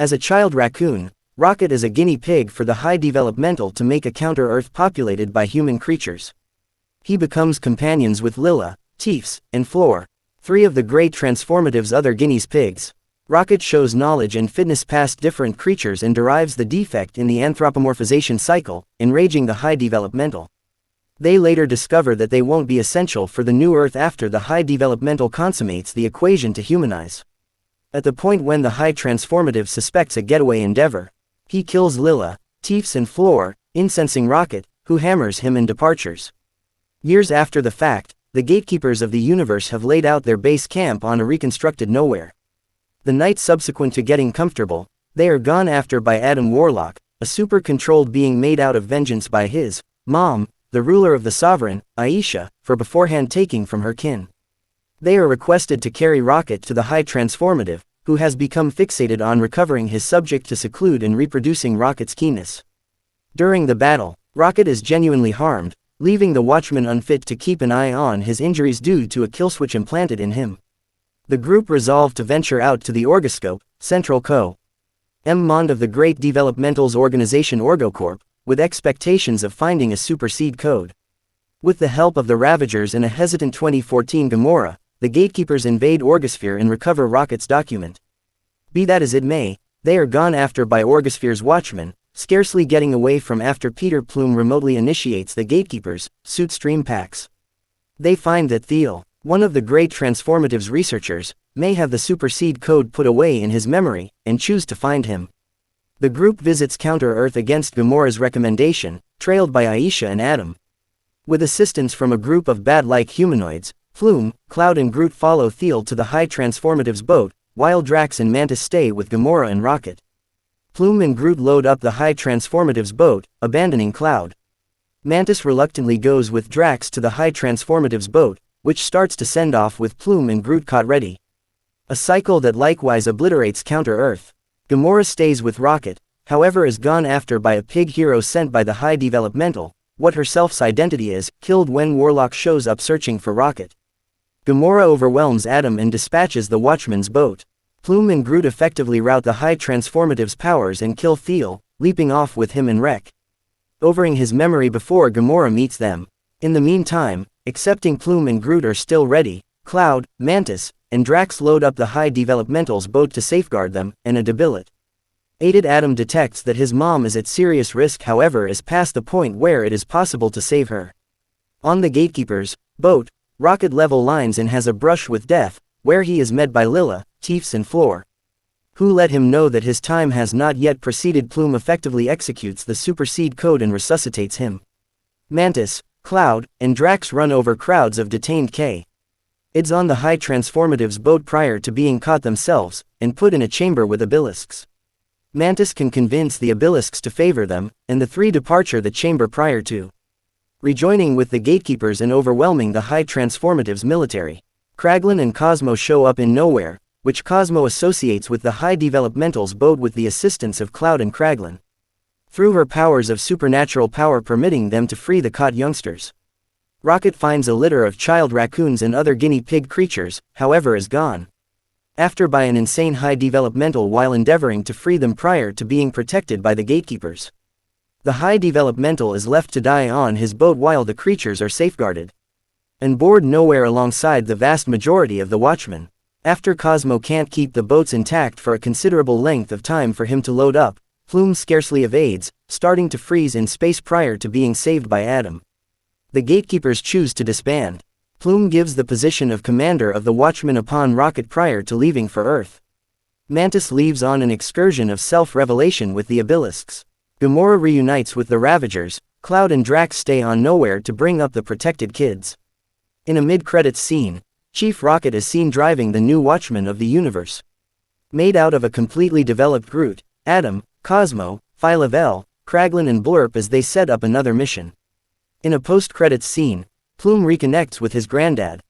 As a child raccoon, Rocket is a guinea pig for the High Developmental to make a counter-Earth populated by human creatures. He becomes companions with Lila, Teefs, and Floor, three of the great Transformative's other guinea pigs. Rocket shows knowledge and fitness past different creatures and derives the defect in the anthropomorphization cycle, enraging the High Developmental. They later discover that they won't be essential for the new Earth after the High Developmental consummates the equation to humanize. At the point when the High Transformative suspects a getaway endeavor, he kills Lila, Teefs and Floor, incensing Rocket, who hammers him and departures. Years after the fact, the gatekeepers of the universe have laid out their base camp on a reconstructed nowhere. The night subsequent to getting comfortable, they are gone after by Adam Warlock, a super-controlled being made out of vengeance by his mom, the ruler of the Sovereign, Aisha, for beforehand taking from her kin. They are requested to carry Rocket to the High Transformative, who has become fixated on recovering his subject to seclude and reproducing Rocket's keenness. During the battle, Rocket is genuinely harmed, leaving the Watchman unfit to keep an eye on his injuries due to a killswitch implanted in him. The group resolved to venture out to the Orgoscope, Central Co. M. Mond of the Great Developmentals Organization Orgocorp, with expectations of finding a superseed code. With the help of the Ravagers and a hesitant 2014 Gamora, the Gatekeepers invade Orgosphere and recover Rocket's document. Be that as it may, they are gone after by Orgosphere's Watchmen, scarcely getting away from after Peter Plume remotely initiates the Gatekeepers' suit stream packs. They find that Thiel, one of the great Transformative's researchers, may have the superseed code put away in his memory, and choose to find him. The group visits Counter-Earth against Gamora's recommendation, trailed by Aisha and Adam. With assistance from a group of bat-like humanoids, Plume, Cloud and Groot follow Thiel to the High Transformative's boat, while Drax and Mantis stay with Gamora and Rocket. Plume and Groot load up the High Transformative's boat, abandoning Cloud. Mantis reluctantly goes with Drax to the High Transformative's boat, which starts to send off with Plume and Groot caught ready. A cycle that likewise obliterates Counter-Earth. Gamora stays with Rocket, however is gone after by a pig hero sent by the High Developmental, what her self's identity is, killed when Warlock shows up searching for Rocket. Gamora overwhelms Adam and dispatches the Watchman's boat. Plume and Groot effectively rout the High Transformative's powers and kill Thiel, leaping off with him and Wreck, overing his memory before Gamora meets them. In the meantime, accepting Plume and Groot are still ready, Cloud, Mantis, and Drax load up the High Developmental's boat to safeguard them, and a debilitated Adam detects that his mom is at serious risk however is past the point where it is possible to save her. On the Gatekeeper's boat, Rocket level lines and has a brush with death, where he is met by Lila, Teefs and Floor, who let him know that his time has not yet proceeded. Plume effectively executes the superseed code and resuscitates him. Mantis, Cloud, and Drax run over crowds of detained K-ids on the High Transformative's boat prior to being caught themselves, and put in a chamber with obelisks. Mantis can convince the obelisks to favor them, and the three departure the chamber prior to rejoining with the Gatekeepers and overwhelming the High Transformative's military. Kraglin and Cosmo show up in Nowhere, which Cosmo associates with the High Developmental's boat with the assistance of Cloud and Kraglin, through her powers of supernatural power permitting them to free the caught youngsters. Rocket finds a litter of child raccoons and other guinea pig creatures, however is gone after by an insane High Developmental while endeavoring to free them prior to being protected by the Gatekeepers. The High Developmental is left to die on his boat while the creatures are safeguarded and board Nowhere alongside the vast majority of the Watchmen. After Cosmo can't keep the boats intact for a considerable length of time for him to load up, Plume scarcely evades, starting to freeze in space prior to being saved by Adam. The Gatekeepers choose to disband. Plume gives the position of commander of the Watchmen upon Rocket prior to leaving for Earth. Mantis leaves on an excursion of self-revelation with the obelisks. Gamora reunites with the Ravagers, Cloud and Drax stay on Nowhere to bring up the protected kids. In a mid-credits scene, Chief Rocket is seen driving the new Watchman of the universe, made out of a completely developed Groot, Adam, Cosmo, Phyla-Vell, Kraglin and Blurp as they set up another mission. In a post-credits scene, Plume reconnects with his granddad,